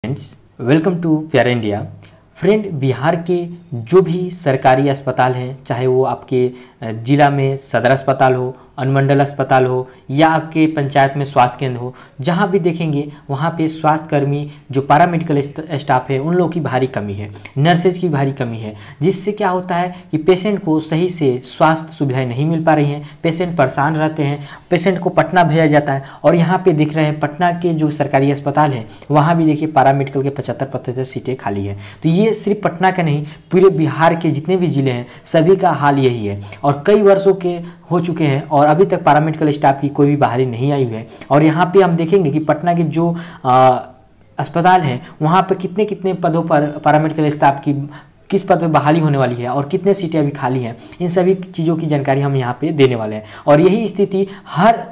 Friends, welcome to प्यारा India. Friend, Bihar के जो भी सरकारी अस्पताल हैं, चाहे वो आपके ज़िला में सदर अस्पताल हो, अनुमंडल अस्पताल हो या आपके पंचायत में स्वास्थ्य केंद्र हो, जहाँ भी देखेंगे वहाँ पे स्वास्थ्यकर्मी जो पैरामेडिकल स्टाफ है उन लोगों की भारी कमी है, नर्सेज की भारी कमी है, जिससे क्या होता है कि पेशेंट को सही से स्वास्थ्य सुविधाएं नहीं मिल पा रही हैं, पेशेंट परेशान रहते हैं, पेशेंट को पटना भेजा जाता है। और यहाँ पे दिख रहे हैं पटना के जो सरकारी अस्पताल हैं वहाँ भी देखिए पैरामेडिकल के 75% सीटें खाली हैं। तो ये सिर्फ पटना का नहीं, पूरे बिहार के जितने भी ज़िले हैं सभी का हाल यही है और कई वर्षों के हो चुके हैं और अभी तक पैरामेडिकल स्टाफ की कोई भी बहाली नहीं आई हुई है। और यहाँ पे हम देखेंगे कि पटना के जो अस्पताल हैं वहाँ पर कितने कितने पदों पर पैरामेडिकल स्टाफ की किस पद पे बहाली होने वाली है और कितने सीटें अभी खाली हैं, इन सभी चीज़ों की जानकारी हम यहाँ पे देने वाले हैं। और यही स्थिति हर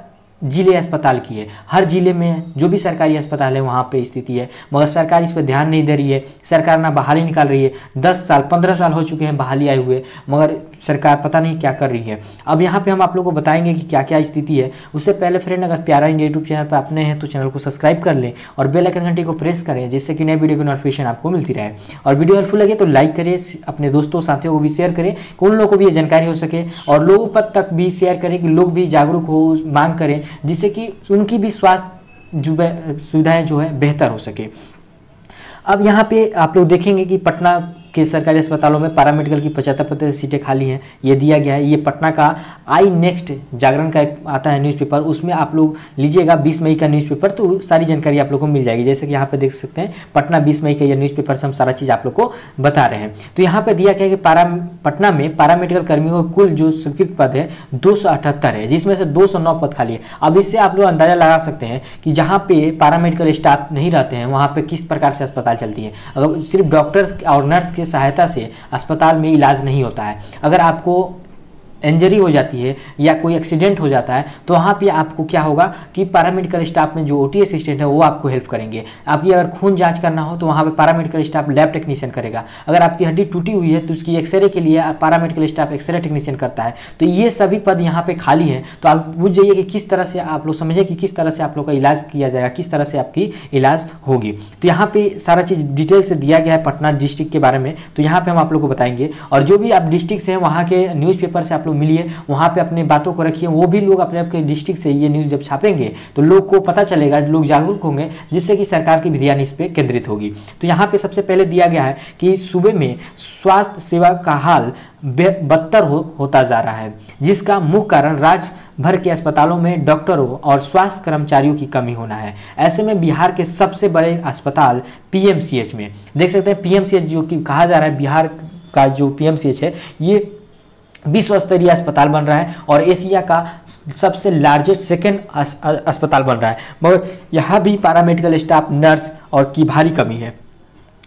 जिले अस्पताल की है, हर जिले में जो भी सरकारी अस्पताल है वहाँ पे स्थिति है, मगर सरकार इस पर ध्यान नहीं दे रही है। सरकार ना बहाली निकाल रही है, 10 साल 15 साल हो चुके हैं बहाली आए हुए, मगर सरकार पता नहीं क्या कर रही है। अब यहाँ पे हम आप लोगों को बताएंगे कि क्या क्या स्थिति है। उससे पहले फ्रेंड, अगर प्यारा इंडिया यूट्यूब चैनल पर अपने हैं तो चैनल को सब्सक्राइब कर लें और बेल आइकन घंटी को प्रेस करें, जिससे कि नए वीडियो की नोटिफिकेशन आपको मिलती रहे। और वीडियो हेल्पफुल लगे तो लाइक करें, अपने दोस्तों साथियों को भी शेयर करें कि उन लोगों को भी ये जानकारी हो सके, और लोगों तक भी शेयर करें कि लोग भी जागरूक हो, मांग करें, जिससे कि उनकी भी स्वास्थ्य सुविधाएं जो है बेहतर हो सके। अब यहाँ पे आप लोग देखेंगे कि पटना के सरकारी अस्पतालों में पैरामेडिकल की 75% सीटें खाली हैं, ये दिया गया है। ये पटना का आई नेक्स्ट जागरण का एक आता है न्यूज़पेपर, उसमें आप लोग लीजिएगा 20 मई का न्यूज़पेपर, तो सारी जानकारी आप लोग को मिल जाएगी। जैसे कि यहाँ पे देख सकते हैं पटना 20 मई का ये न्यूज़पेपर से हम सारा चीज़ आप लोग को बता रहे हैं। तो यहाँ पर दिया गया है कि पटना में पैरामेडिकल कर्मियों का कुल जो स्वीकृत पद है 278 है, जिसमें से 209 पद खाली है। अब इससे आप लोग अंदाजा लगा सकते हैं कि जहाँ पे पैरामेडिकल स्टाफ नहीं रहते हैं वहाँ पे किस प्रकार से अस्पताल चलती है। अगर सिर्फ डॉक्टर और नर्स सहायता से अस्पताल में इलाज नहीं होता है। अगर आपको इंजरी हो जाती है या कोई एक्सीडेंट हो जाता है तो वहाँ पे आपको क्या होगा कि पैरामेडिकल स्टाफ में जो ओटी असिस्टेंट है वो आपको हेल्प करेंगे। आपकी अगर खून जांच करना हो तो वहाँ पे पैरामेडिकल स्टाफ लैब टेक्नीशियन करेगा। अगर आपकी हड्डी टूटी हुई है तो उसकी एक्सरे के लिए पैरामेडिकल स्टाफ एक्सरे टेक्नीशियन करता है। तो ये सभी पद यहाँ पे खाली हैं। तो आप बुझ जाइए कि किस तरह से आप लोग समझे कि किस तरह से आप लोग का इलाज किया जाएगा, किस तरह से आपकी इलाज होगी। तो यहाँ पे सारा चीज़ डिटेल से दिया गया है पटना डिस्ट्रिक्ट के बारे में, तो यहाँ पे हम आप लोग को बताएंगे। और जो भी आप डिस्ट्रिक्ट से हैं वहाँ के न्यूज़पेपर से आप मिलिए, वहाँ पे अपने बातों को रखिए। वो भी लोग अपने आपके डिस्ट्रिक्ट से ये न्यूज़ जब छापेंगे तो लोग को पता चलेगा, लोग जागरूक होंगे, जिससे कि सरकार की भी ध्यान इस पे केंद्रित होगी। तो यहाँ पे सबसे पहले दिया गया है कि सूबे में स्वास्थ्य सेवा का हाल बदतर होता जा रहा है, जिसका मुख्य कारण राज्य भर के अस्पतालों में डॉक्टरों और स्वास्थ्य कर्मचारियों की कमी होना है। ऐसे में बिहार के सबसे बड़े अस्पताल पीएमसीएच में देख सकते हैं, पीएमसीएच जो कि कहा जा रहा है बिहार का जो पीएमसीएच है ये विश्व स्तरीय अस्पताल बन रहा है और एशिया का सबसे लार्जेस्ट सेकेंड अस्पताल बन रहा है, मगर यहाँ भी पैरामेडिकल स्टाफ, नर्स और की भारी कमी है।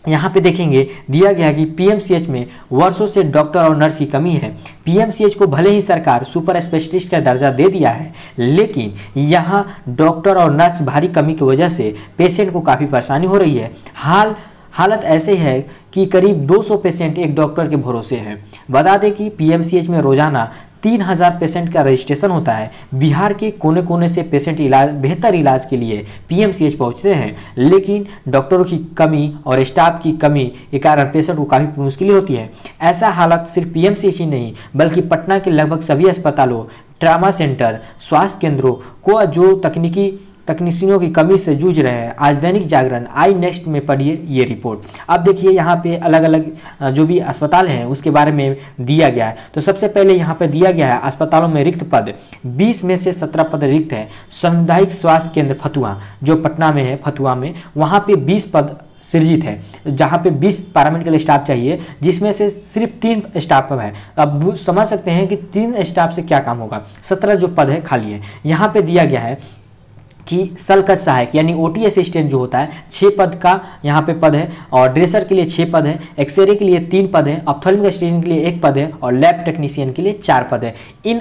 यहाँ पे देखेंगे दिया गया है कि पीएमसीएच में वर्षों से डॉक्टर और नर्स की कमी है। पीएमसीएच को भले ही सरकार सुपर स्पेशलिस्ट का दर्जा दे दिया है, लेकिन यहाँ डॉक्टर और नर्स भारी कमी की वजह से पेशेंट को काफ़ी परेशानी हो रही है। हालत ऐसे है कि करीब 200 पेशेंट एक डॉक्टर के भरोसे हैं। बता दें कि पीएमसीएच में रोजाना 3000 पेशेंट का रजिस्ट्रेशन होता है। बिहार के कोने कोने से पेशेंट बेहतर इलाज के लिए पीएमसीएच पहुंचते हैं, लेकिन डॉक्टरों की कमी और स्टाफ की कमी के कारण पेशेंट को काफ़ी मुश्किलें होती है। ऐसा हालत सिर्फ पीएमसीएच ही नहीं बल्कि पटना के लगभग सभी अस्पतालों, ट्रामा सेंटर, स्वास्थ्य केंद्रों को जो तकनीशियनों की कमी से जूझ रहे हैं। आज दैनिक जागरण आई नेक्स्ट में पढ़िए ये रिपोर्ट। अब देखिए यहाँ पे अलग अलग जो भी अस्पताल हैं उसके बारे में दिया गया है। तो सबसे पहले यहाँ पे दिया गया है अस्पतालों में रिक्त पद 20 में से 17 पद रिक्त है। सामुदायिक स्वास्थ्य केंद्र फतुहा जो पटना में है, फतुहा में वहाँ पे 20 पद सृजित है, जहाँ पे 20 पैरामेडिकल स्टाफ चाहिए, जिसमें से सिर्फ 3 स्टाफ है। अब समझ सकते हैं कि 3 स्टाफ से क्या काम होगा। 17 जो पद है खाली है। यहाँ पे दिया गया है कि शल्य सहायक यानी ओटी असिस्टेंट जो होता है 6 पद का यहाँ पे पद है, और ड्रेसर के लिए 6 पद है, एक्सरे के लिए 3 पद है, ऑप्थेल्मिक असिस्टेंट के लिए 1 पद है और लैब टेक्नीशियन के लिए 4 पद है। इन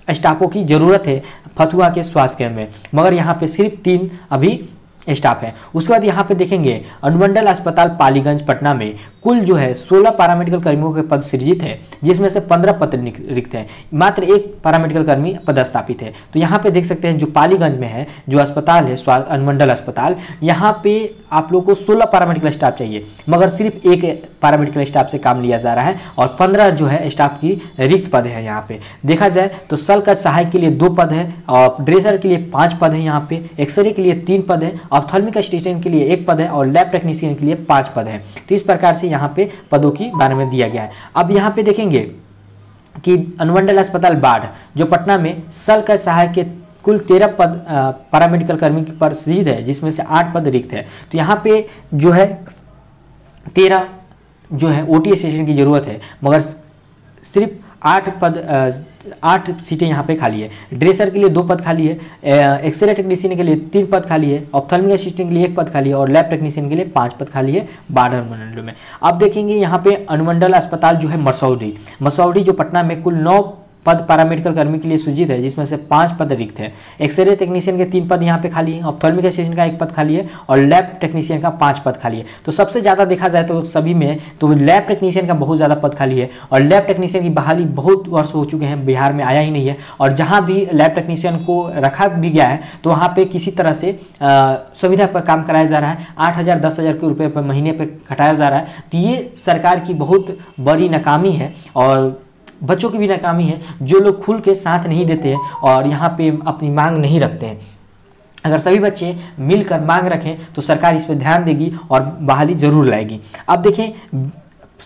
स्टाफों की जरूरत है फतुहा के स्वास्थ्य केंद्र में, मगर यहाँ पे सिर्फ 3 अभी स्टाफ है। उसके बाद यहाँ पे देखेंगे अनुमंडल अस्पताल पालीगंज पटना में कुल जो है 16 पैरामेडिकल कर्मियों के पद सृजित है, जिसमें से 15 पद रिक्त हैं, मात्र एक पैरामेडिकल कर्मी पदस्थापित है। तो यहाँ पे देख सकते हैं जो पालीगंज में है जो अस्पताल है अनुमंडल अस्पताल, यहाँ पे आप लोग को 16 पैरामेडिकल स्टाफ चाहिए, मगर सिर्फ एक पैरामेडिकल स्टाफ से काम लिया जा रहा है और 15 जो है स्टाफ की रिक्त पद है। यहाँ पे देखा जाए तो शल्य सहायक के लिए 2 पद है और ड्रेसर के लिए 5 पद है, यहाँ पे एक्सरे के लिए 3 पद है, ऑप्थेल्मिक असिस्टेंट के लिए 1 पद है और लैब टेक्नीशियन के लिए 5 पद है। तो इस प्रकार से यहाँ पे पदों की बारे में दिया गया है। अब यहाँ पे देखेंगे कि अनुमंडल अस्पताल बाढ़ जो पटना में शल्य सहायक के कुल 13 पद पैरामेडिकल कर्मी पर सृजित है, जिसमें से 8 पद रिक्त है। तो यहाँ पे जो है 13 जो है ओटी असिस्टेंट की जरूरत है, मगर सिर्फ 8 सीटें यहाँ पे खाली है। ड्रेसर के लिए 2 पद खाली है, एक्सरे टेक्नीशियन के लिए 3 पद खाली है, ऑप्थेल्मिक असिस्टेंट के लिए 1 पद खाली है और लैब टेक्नीशियन के लिए 5 पद खाली है बाढ़ अनुमंडल में। अब देखेंगे यहाँ पे अनुमंडल अस्पताल जो है मसौढ़ी जो पटना में कुल 9 पद पैरामेडिकल कर्मी के लिए सृजित है, जिसमें से 5 पद रिक्त है। एक्सरे टेक्नीशियन के 3 पद यहाँ पे खाली है, ऑप्थेल्मिक असिस्टेंट का 1 पद खाली है और लैब टेक्नीशियन का 5 पद खाली है। तो सबसे ज़्यादा देखा जाए तो सभी में तो लैब टेक्नीशियन का बहुत ज़्यादा पद खाली है और लैब टेक्नीशियन की बहाली बहुत वर्ष हो चुके हैं, बिहार में आया ही नहीं है। और जहाँ भी लैब टेक्नीशियन को रखा भी गया है तो वहाँ पे किसी तरह से सुविधा पर काम कराया जा रहा है, 8,000 10,000 के रुपये पर महीने पर घटाया जा रहा है। तो ये सरकार की बहुत बड़ी नाकामी है और बच्चों की भी नाकामी है, जो लोग खुल के साथ नहीं देते हैं और यहाँ पे अपनी मांग नहीं रखते हैं। अगर सभी बच्चे मिलकर मांग रखें तो सरकार इस पर ध्यान देगी और बहाली जरूर लाएगी। अब देखें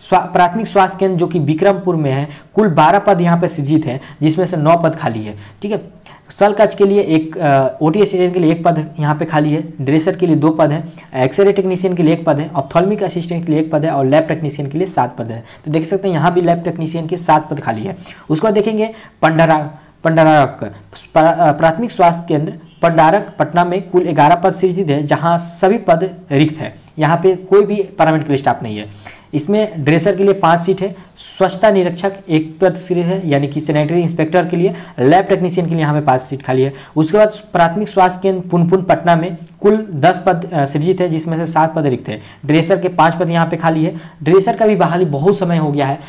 प्राथमिक स्वास्थ्य केंद्र जो कि विक्रमपुर में है, कुल 12 पद यहाँ पे सृजित है, जिसमें से 9 पद खाली है। ठीक है, शल्य के लिए एक ओटी असिस्टेंट के लिए 1 पद यहाँ पे खाली है, ड्रेसर के लिए 2 पद है, एक्सरे टेक्नीशियन के लिए 1 पद है, ऑप्थेल्मिक असिस्टेंट के लिए 1 पद है और लैब टेक्नीशियन के लिए 7 पद है। तो देख सकते हैं यहाँ भी लैब टेक्नीशियन के 7 पद खाली है। उसके बाद देखेंगे पंडारक प्राथमिक स्वास्थ्य केंद्र पंडारक पटना में कुल 11 पद सृजित है, जहाँ सभी पद रिक्त है। यहाँ पे कोई भी पैरामेडिकल स्टाफ नहीं है। इसमें ड्रेसर के लिए 5 सीट है, स्वच्छता निरीक्षक 1 पद सृजित है यानी कि सैनिटरी इंस्पेक्टर के लिए, लैब टेक्नीशियन के लिए यहाँ पे 5 सीट खाली है। उसके बाद प्राथमिक स्वास्थ्य केंद्र पुनपुन पटना में कुल 10 पद सृजित है, जिसमें से 7 पद रिक्त है। ड्रेसर के 5 पद यहाँ पे खाली है। ड्रेसर का भी बहाली बहुत समय हो गया है,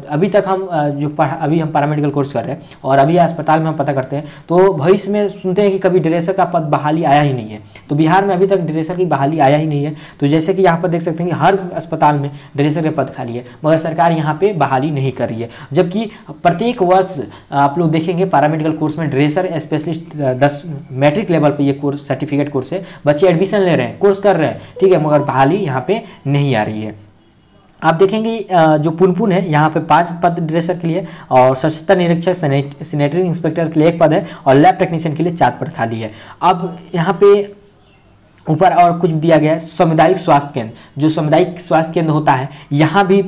अभी तक हम अभी हम पैरामेडिकल कोर्स कर रहे हैं और अभी अस्पताल में हम पता करते हैं तो भविष्य में सुनते हैं कि कभी ड्रेसर का पद बहाली आया ही नहीं है। तो बिहार में अभी तक ड्रेसर की बहाली आया ही नहीं है। तो जैसे कि यहाँ पर देख सकते हैं कि हर अस्पताल में ड्रेसर के पद खाली है, मगर सरकार यहाँ पे बहाली नहीं कर रही है। जबकि प्रत्येक वर्ष आप लोग देखेंगे पैरामेडिकल कोर्स में ड्रेसर स्पेशलिस्ट 10 मैट्रिक लेवल पे ये कोर्स सर्टिफिकेट कोर्स है, बच्चे एडमिशन ले रहे हैं, कोर्स कर रहे हैं, ठीक है, मगर बहाली यहाँ पे नहीं आ रही है। आप देखेंगे जो पुनपुन है यहाँ पे 5 पद ड्रेसर के लिए और स्वच्छता निरीक्षक सैनिटरी इंस्पेक्टर के लिए 1 पद है और लैब टेक्नीशियन के लिए 4 पद खाली है। अब यहाँ पे ऊपर और कुछ दिया गया है सामुदायिक स्वास्थ्य केंद्र, जो सामुदायिक स्वास्थ्य केंद्र होता है यहाँ भी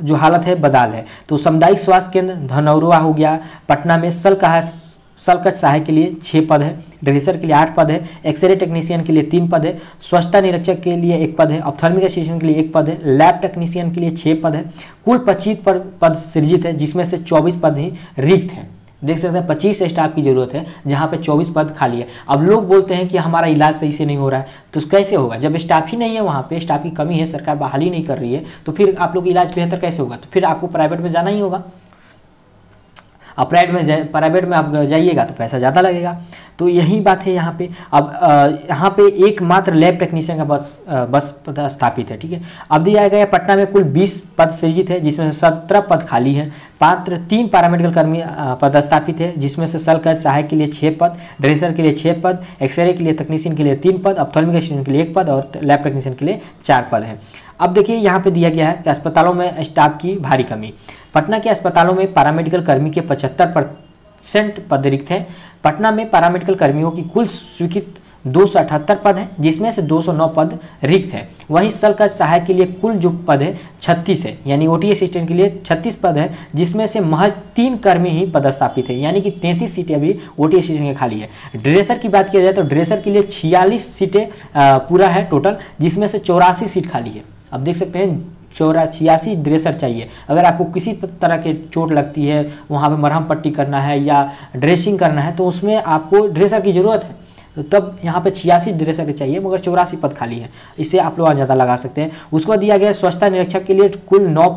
जो हालत है बदहाल है। तो सामुदायिक स्वास्थ्य केंद्र धनौरवा हो गया पटना में, शल्य सहायक के लिए 6 पद है, ड्रेसर के लिए 8 पद है, एक्सरे टेक्नीशियन के लिए 3 पद है, स्वच्छता निरीक्षक के लिए 1 पद है, ऑप्थेल्मिक असिस्टेंट के लिए 1 पद है, लैब टेक्नीशियन के लिए 6 पद है। कुल 25 पद सृजित है, जिसमें से 24 पद ही रिक्त है। देख सकते हैं 25 स्टाफ की जरूरत है, जहाँ पे 24 पद खाली है। अब लोग बोलते हैं कि हमारा इलाज सही से नहीं हो रहा है, तो कैसे होगा जब स्टाफ ही नहीं है, वहाँ पे स्टाफ की कमी है, सरकार बहाली नहीं कर रही है, तो फिर आप लोग इलाज बेहतर कैसे होगा? तो फिर आपको प्राइवेट में जाना ही होगा। अब प्राइवेट में आप जाइएगा तो पैसा ज़्यादा लगेगा। तो यही बात है यहाँ पे। अब यहाँ पे एकमात्र लैब टेक्नीशियन का बस पद स्थापित है, ठीक है। अब दिया गया है पटना में कुल 20 पद सृजित है, जिसमें से 17 पद खाली है। 3 पैरामेडिकल कर्मी पद स्थापित है, जिसमें से शल्य सहायक के लिए 6 पद, ड्रेसर के लिए 6 पद, एक्सरे के लिए टेक्नीशियन के लिए 3 पद, ऑप्थेल्मिक असिस्टेंट के लिए 1 पद और लैब टेक्नीशियन के लिए 4 पद है। अब देखिए यहाँ पे दिया गया है कि अस्पतालों में स्टाफ की भारी कमी। पटना के अस्पतालों में पैरामेडिकल कर्मी के 75% पद रिक्त हैं। पटना में पैरामेडिकल कर्मियों की कुल स्वीकृत 278 पद हैं, जिसमें से 209 पद रिक्त है। वहीं शल्य सहायक के लिए कुल जो पद है 36 है, यानी ओटी असिस्टेंट के लिए 36 पद है, जिसमें से महज 3 कर्मी ही पदस्थापित है, यानी कि 33 सीटें अभी ओटी असिस्टेंट के खाली है। ड्रेसर की बात किया जाए तो ड्रेसर के लिए 46 सीटें पूरा है टोटल, जिसमें से 84 सीट खाली है। अब देख सकते हैं 86 ड्रेसर चाहिए। अगर आपको किसी तरह के चोट लगती है, वहाँ पे मरहम पट्टी करना है या ड्रेसिंग करना है, तो उसमें आपको ड्रेसर की ज़रूरत है। तो तब यहाँ पे 86 ड्रेसर चाहिए मगर 84 पद खाली है, इससे आप लोग अंदाजा लगा सकते हैं। उसको दिया गया स्वच्छता निरीक्षक के लिए कुल 9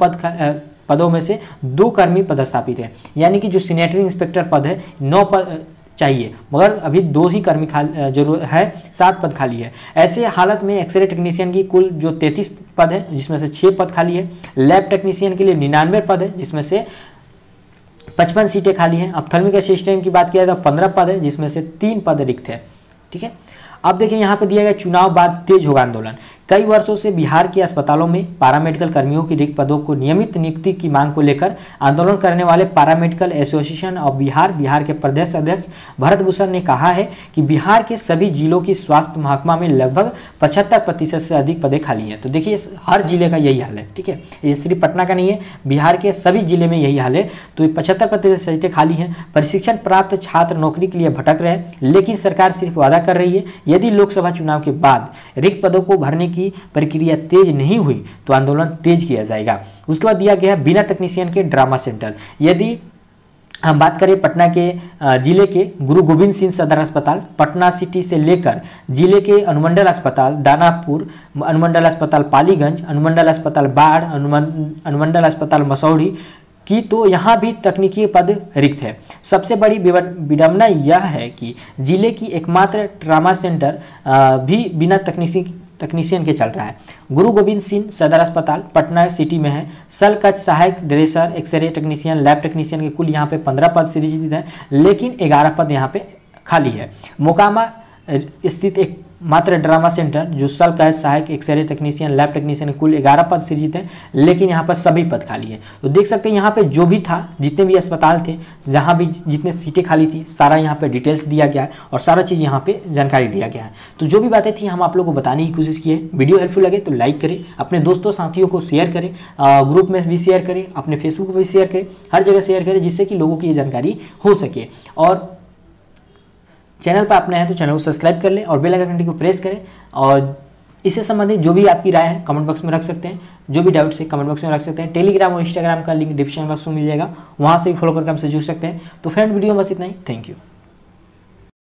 पदों में से 2 कर्मी पदस्थापित है, यानी कि जो सैनिटरी इंस्पेक्टर पद है 9 पद चाहिए मगर अभी 2 ही कर्मी जरूर है, 7 पद खाली है। ऐसे हालत में एक्सरे टेक्नीशियन की कुल जो 33 पद है जिसमें से 6 पद खाली है। लैब टेक्नीशियन के लिए 99 पद है जिसमें से 55 सीटें खाली हैं। ऑप्थेल्मिक असिस्टेंट की बात किया तो 15 पद है जिसमें से 3 पद रिक्त है। ठीक है, अब देखिए यहाँ पे दिया गया चुनाव बाद तेज होगा आंदोलन। कई वर्षों से बिहार के अस्पतालों में पैरामेडिकल कर्मियों की रिक्त पदों को नियमित नियुक्ति की मांग को लेकर आंदोलन करने वाले पैरामेडिकल एसोसिएशन ऑफ बिहार के प्रदेश अध्यक्ष भरत भूषण ने कहा है कि बिहार के सभी जिलों की स्वास्थ्य महकमा में लगभग 75% से अधिक पदें खाली हैं। तो देखिए हर जिले का यही हाल है। ठीक है, ये सिर्फ पटना का नहीं है, बिहार के सभी जिले में यही हाल है। तो 75% सीटें खाली हैं। प्रशिक्षण प्राप्त छात्र नौकरी के लिए भटक रहे हैं, लेकिन सरकार सिर्फ वादा कर रही है। यदि लोकसभा चुनाव के बाद रिक्त पदों को भरने की प्रक्रिया तेज नहीं हुई तो आंदोलन तेज किया जाएगा। उसके बाद दिया गया बिना तकनीशियन के ड्रामा सेंटर। यदि हम बात करें पटना के जिले के गुरु गोविंद सिंह सदर अस्पताल, पटना सिटी से लेकर जिले के अनुमंडल अस्पताल दानापुर, अनुमंडल अस्पताल पालीगंज, अनुमंडल अस्पताल बाढ़, अनुमंडल अस्पताल मसौढ़ी की, तो यहाँ भी तकनीकी पद रिक्त है। सबसे बड़ी विडंबना यह है कि जिले की एकमात्र ट्रामा सेंटर भी बिना तकनीशियन के चल रहा है। गुरु गोविंद सिंह सदर अस्पताल पटना सिटी में है। सलकच, सहायक dresser, x-ray technician, lab technician के कुल यहाँ पे 15 पद सृजित है, लेकिन 11 पद यहाँ पे खाली है। मोकामा स्थित एक मात्र ड्रामा सेंटर जो सलकच, सहायक, एक्सरे टेक्नीशियन, लैब टेक्नीशियन कुल 11 पद सृजित है, लेकिन यहाँ पर सभी पद खाली है। तो देख सकते हैं यहाँ पे जो भी था, जितने भी अस्पताल थे, जहाँ भी जितने सीटें खाली थी, सारा यहाँ पे डिटेल्स दिया गया है और सारा चीज़ यहाँ पे जानकारी दिया गया है। तो जो भी बातें थी हम आप लोगों को बताने की कोशिश की है। वीडियो हेल्पफुल लगे तो लाइक करें, अपने दोस्तों साथियों को शेयर करें, ग्रुप में भी शेयर करें, अपने फेसबुक पर भी शेयर करें, हर जगह शेयर करें जिससे कि लोगों की ये जानकारी हो सके। और चैनल पर आप नए हैं तो चैनल को सब्सक्राइब कर लें और बेल आइकन घंटी को प्रेस करें। और इससे संबंधित जो भी आपकी राय है कमेंट बॉक्स में रख सकते हैं, जो भी डाउट्स है कमेंट बॉक्स में रख सकते हैं। टेलीग्राम और इंस्टाग्राम का लिंक डिस्क्रिप्शन बॉक्स में मिल जाएगा, वहाँ से भी फॉलो करके हमसे जुड़ सकते हैं। तो फ्रेंड वीडियो में बस इतना ही। Thank you.